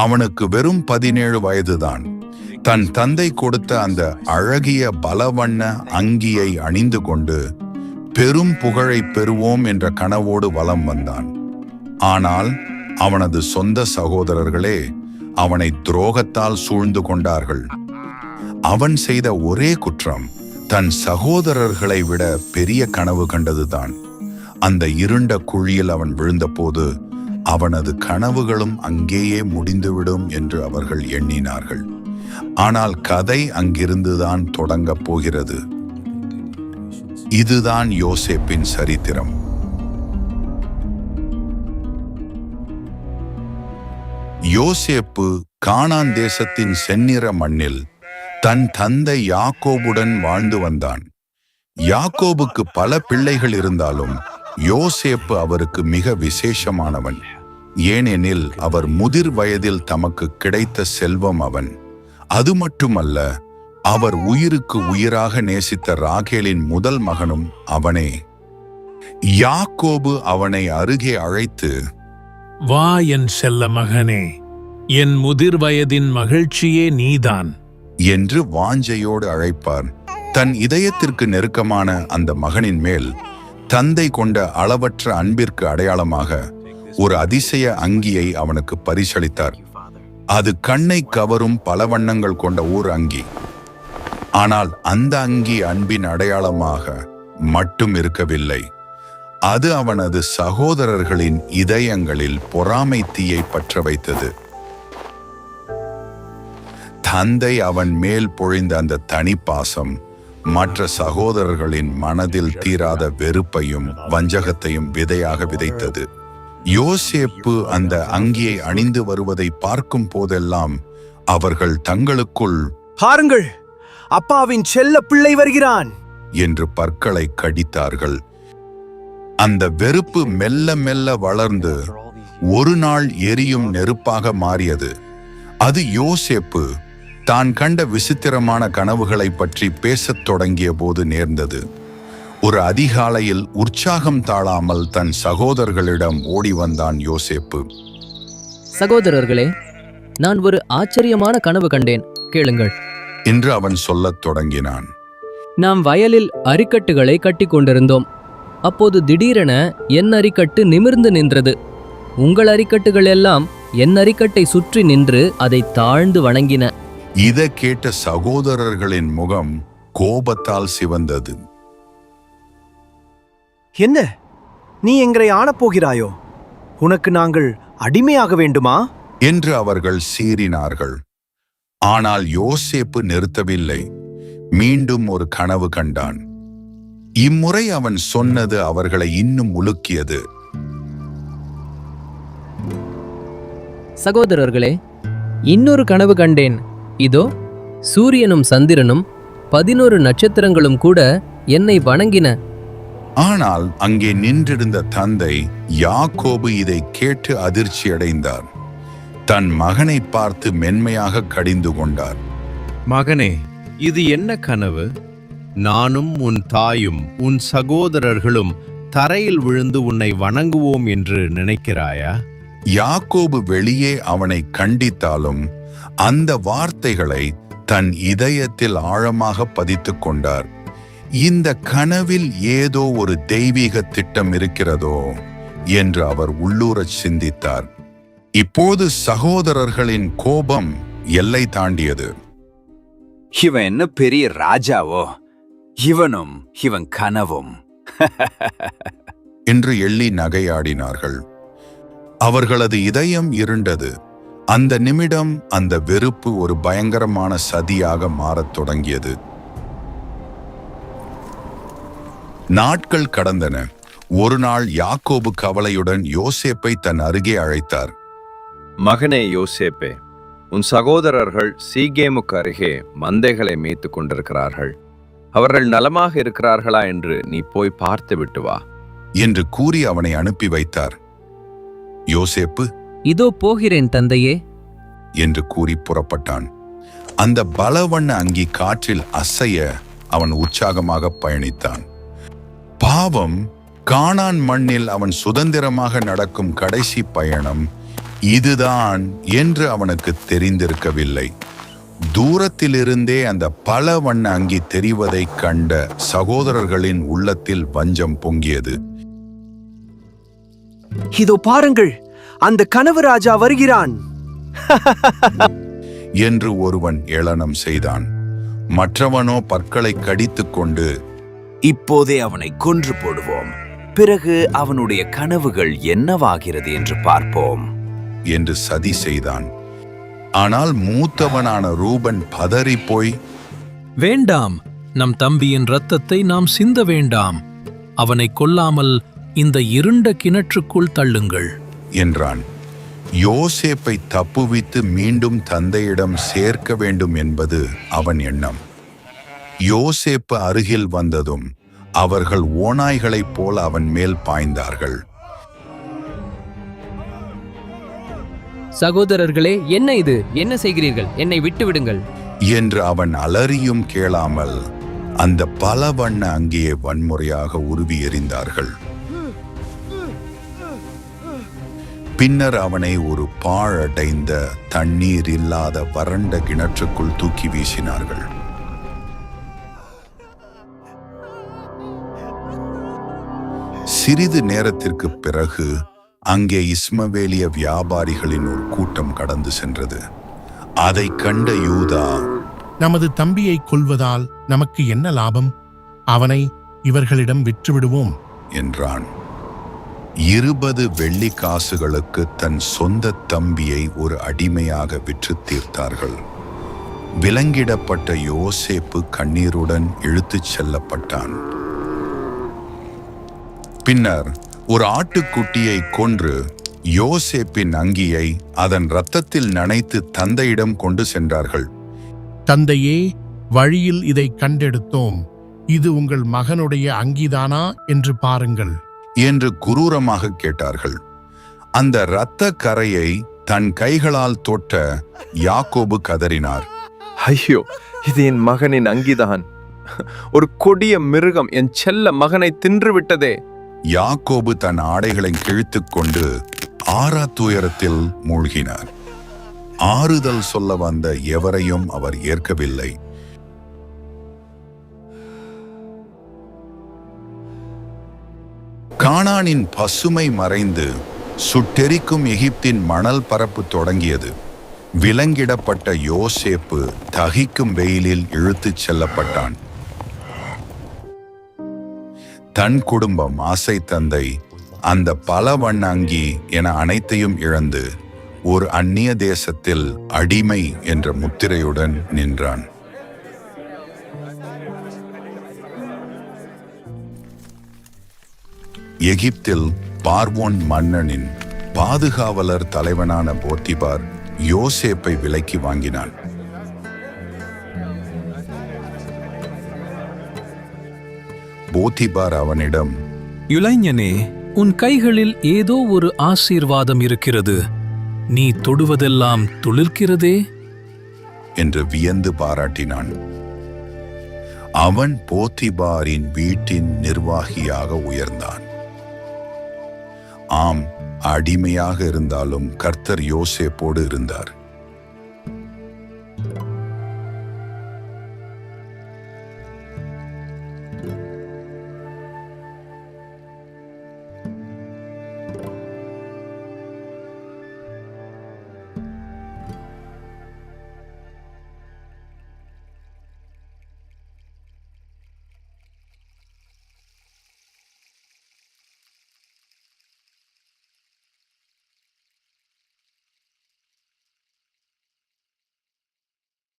அவனுக்கு வெறும் 17 வயதுதான். தன் தந்தை கொடுத்த அந்த அழகிய பலவண்ண அங்கியை அணிந்து கொண்டு பெரும் புகழை பெறுவோம் என்ற கனவோடு வலம் வந்தான். ஆனால் அவனது சொந்த சகோதரர்களே அவனை துரோகத்தால் சூழ்ந்து கொண்டார்கள். அவன் செய்த ஒரே குற்றம் தன் சகோதரர்களை விட பெரிய கனவு கண்டதுதான். அந்த இருண்ட குழியில் அவன் விழுந்தபோது அவனது கனவுகளும் அங்கேயே முடிந்துவிடும் என்று அவர்கள் எண்ணினார்கள். ஆனால் கதை அங்கிருந்துதான் தொடங்கப் போகிறது. இதுதான் யோசேப்பின் சரித்திரம். யோசேப்பு கானான் தேசத்தின் செந்நிற மண்ணில் தன் தந்தை யாக்கோபுடன் வாழ்ந்து வந்தான். யாக்கோபுக்கு பல பிள்ளைகள் இருந்தாலும் யோசேப்பு அவருக்கு மிக விசேஷமானவன். ஏனெனில் அவர் முதிர் வயதில் தமக்கு கிடைத்த செல்வம் அவன். அது மட்டுமல்ல, அவர் உயிருக்கு உயிராக நேசித்த ராகேலின் முதல் மகனும் அவனே. யாக்கோபு அவனை அருகே அழைத்து, வா என் செல்ல மகனே, என் முதிர் வயதின் மகிழ்ச்சியே நீதான் என்று வாஞ்சையோடு அழைப்பார். தன் இதயத்திற்கு நெருக்கமான அந்த மகனின் மேல் தந்தை கொண்ட அளவற்ற அன்பிற்கு அடையாளமாக ஒரு அதிசய அங்கியை அவனுக்கு பரிசளித்தார். அது கண்ணை கவரும் பல வண்ணங்கள் கொண்ட ஓர் அங்கி. ஆனால் அந்த அங்கி அன்பின் அடையாளமாக மட்டும் இருக்கவில்லை. அது அவனது சகோதரர்களின் இதயங்களில் பொறாமை தீயை பற்ற வைத்தது. தந்தை அவன் மேல் பொழிந்த அந்த தனிப்பாசம் மற்ற சகோதரர்களின் மனதில் தீராத வெறுப்பையும் வஞ்சகத்தையும் விதையாக விதைத்தது. யோசேப்பு அந்த அங்கியை அணிந்து வருவதை பார்க்கும் போதெல்லாம் அவர்கள் தங்களுக்குள், பாருங்கள், அப்பாவின் செல்ல பிள்ளை வருகிறான் என்று பற்களை கடித்தார்கள். அந்த வெறுப்பு மெல்ல மெல்ல வளர்ந்து ஒரு நாள் எரியும் நெருப்பாக மாறியது. அது யோசேப்பு தான் கண்ட விசித்திரமான கனவுகளை பற்றி பேசத் தொடங்கிய போது நேர்ந்தது. ஒரு அதிகாலையில் உற்சாகம் தாழாமல் தன் சகோதரர்களிடம் ஓடி வந்தான் யோசேப்பு. சகோதரர்களே, நான் ஒரு ஆச்சரியமான கனவு கண்டேன், கேளுங்கள் என்று அவன் சொல்லத் தொடங்கினான். நாம் வயலில் அரிக்கட்டுகளை கட்டி கொண்டிருந்தோம். அப்போது திடீரென என் அரிக்கட்டு நிமிர்ந்து நின்றது. உங்கள் அரிக்கட்டுகள் எல்லாம் என் அரிக்கட்டை சுற்றி நின்று அதை தாழ்ந்து வணங்கின. இதை கேட்ட சகோதரர்களின் முகம் கோபத்தால் சிவந்தது. என்ன, நீ எங்களை ஆளப்போகிறாயோ? உனக்கு நாங்கள் அடிமையாக வேண்டுமா என்று அவர்கள் சீறினார்கள். ஆனால் யோசேப்பு நிறுத்தவில்லை. மீண்டும் ஒரு கனவு கண்டான். இம்முறை அவன் சொன்னது அவர்களை இன்னும் உலுக்கியது. சகோதரர்களே, இன்னொரு கனவு கண்டேன். இதோ சூரியனும் சந்திரனும் 11 நட்சத்திரங்களும் கூட என்னை வணங்கின. ஆனால் அங்கே நின்றிருந்த தந்தை யாக்கோபு இதை கேட்டு அதிர்ச்சியடைந்தார். தன் மகனை பார்த்து மென்மையாக கடிந்து கொண்டார். மகனே, இது என்ன கனவு? நானும் உன் தாயும் உன் சகோதரர்களும் தரையில் விழுந்து உன்னை வணங்குவோம் என்று நினைக்கிறாயா? யாக்கோபு வெளியே அவனை கண்டித்தாலும் அந்த வார்த்தைகளை தன் இதயத்தில் ஆழமாக பதித்துக் கொண்டார். இந்த கனவில் ஏதோ ஒரு தெய்வீக திட்டம் இருக்கிறதோ என்று அவர் உள்ளூரச் சிந்தித்தார். இப்போது சகோதரர்களின் கோபம் எல்லை தாண்டியது. இவன் என்ன பெரிய ராஜாவோ? இவனும் இவன் கனவும் என்று எள்ளி நகையாடினார்கள். அவர்களது இதயம் இருண்டது. அந்த நிமிடம் அந்த வெறுப்பு ஒரு பயங்கரமான சதியாக மாறத் தொடங்கியது. நாட்கள் கடந்தன. ஒரு நாள் யாக்கோபு கவலையுடன் யோசேப்பை தன் அருகே அழைத்தார். மகனே யோசேப்பே, உன் சகோதரர்கள் சீகேமுக்கு அருகே மந்தைகளை மேய்த்து கொண்டிருக்கிறார்கள். அவர்கள் நலமாக இருக்கிறார்களா என்று நீ போய் பார்த்து விட்டு வா என்று கூறி அவனை அனுப்பி வைத்தார். யோசேப்பு, இதோ போகிறேன் தந்தையே என்று கூறி புறப்பட்டான். அந்த பலவண்ண அங்கி காற்றில் அசைய அவன் உற்சாகமாக பயணித்தான். பாவம், கானான் மண்ணில் அவன் சுதந்திரமாக நடக்கும் கடைசி பயணம் இதுதான் என்று அவனுக்கு தெரிந்திருக்கவில்லை. தூரத்திலிருந்தே அந்த பல வண்ண அங்கி தெரிவதைக் கண்ட சகோதரர்களின் உள்ளத்தில் வஞ்சம் பொங்கியது. இதோ பாருங்கள், அந்த கனவு ராஜா வருகிறான் என்று ஒருவன் ஏளனம் செய்தான். மற்றவனோ பற்களை கடித்துக் கொண்டு, இப்போதே அவனை கொன்று போடுவோம், பிறகு அவனுடைய கனவுகள் என்னவாகிறது என்று பார்ப்போம் என்று சதி செய்தான். ஆனால் மூத்தவனான ரூபன் பதறிப் போய், வேண்டாம், நம் தம்பியின் இரத்தத்தை நாம் சிந்த வேண்டாம். அவனை கொல்லாமல் இந்த இருண்ட கிணற்றுக்குள் தள்ளுங்கள் என்றான். யோசேப்பை தப்புவித்து மீண்டும் தந்தையிடம் சேர்க்க வேண்டும் என்பது அவன் எண்ணம். யோசேப்பு அருகில் வந்ததும் அவர்கள் ஓநாய்களைப் போல அவன் மேல் பாய்ந்தார்கள். சகோதரர்களே, என்ன இது? என்ன செய்கிறீர்கள்? என்னை விட்டுவிடுங்கள் என்று அவன் அலறியும் கேளாமல் அந்த பல வண்ண அங்கியை வன்முறையாக உருவி எறிந்தார்கள். பின்னர் அவனை ஒரு பாழடைந்த தண்ணீர் இல்லாத வறண்ட கிணற்றுக்குள் தூக்கி வீசினார்கள். சிறிது நேரத்திற்கு பிறகு அங்கே இஸ்மவேலிய வியாபாரிகளின் ஒரு கூட்டம் கடந்து சென்றது. அதைக் கண்ட யூதா, நமது தம்பியை கொல்வதால் நமக்கு என்ன லாபம்? அவனை இவர்களிடம் விற்றுவிடுவோம் என்றான். 20 வெள்ளி காசுகளுக்கு தன் சொந்த தம்பியை ஒரு அடிமையாக விற்று தீர்த்தார்கள். விலங்கிடப்பட்ட யோசேப்பு கண்ணீருடன் இழுத்துச் செல்லப்பட்டான். பின்னர் ஒரு ஆட்டுக்குட்டியை கொன்று யோசேப்பின் அங்கியை அதன் இரத்தத்தில் நனைத்து தந்தையிடம் கொண்டு சென்றார்கள். தந்தையே, வழியில் இதை கண்டெடுத்தோம். இது உங்கள் மகனுடைய அங்கிதானா என்று பாருங்கள் என்று குரூரமாக கேட்டார்கள். அந்த இரத்த கரையை தன் கைகளால் தொட்ட யாக்கோபு கதறினார். ஐயோ, இது என் மகனின் அங்கிதான். ஒரு கொடிய மிருகம் என் செல்ல மகனை தின்று விட்டதே. யாக்கோபு தன் ஆடைகளை கிழித்துக் கொண்டு ஆறா துயரத்தில் மூழ்கினார். ஆறுதல் சொல்ல வந்த எவரையும் அவர் ஏற்கவில்லை. கானானின் பசுமை மறைந்து சுட்டெரிக்கும் எகிப்தின் மணல் பரப்பு தொடங்கியது. விலங்கிடப்பட்ட யோசேப்பு தகிக்கும் வெயிலில் இழுத்துச் செல்லப்பட்டான். தன் குடும்பம், ஆசை தந்தை, அந்த பல வண்ண அங்கி என அனைத்தையும் இழந்து ஒரு அந்நிய தேசத்தில் அடிமை என்ற முத்திரையுடன் நின்றான். எகிப்தில் பார்வோன் மன்னனின் பாதுகாவலர் தலைவனான போத்திபார் யோசேப்பை விலைக்கு வாங்கினான். போத்திபார் அவனிடம், இளைஞனே, உன் கைகளில் ஏதோ ஒரு ஆசீர்வாதம் இருக்கிறது. நீ தொடுவதெல்லாம் துளிர்க்கிறதே என்று வியந்து பாராட்டினான். அவன் போத்திபாரின் வீட்டின் நிர்வாகியாக உயர்ந்தான். ஆம், அடிமையாக இருந்தாலும் கர்த்தர் யோசேப்போடு இருந்தார்.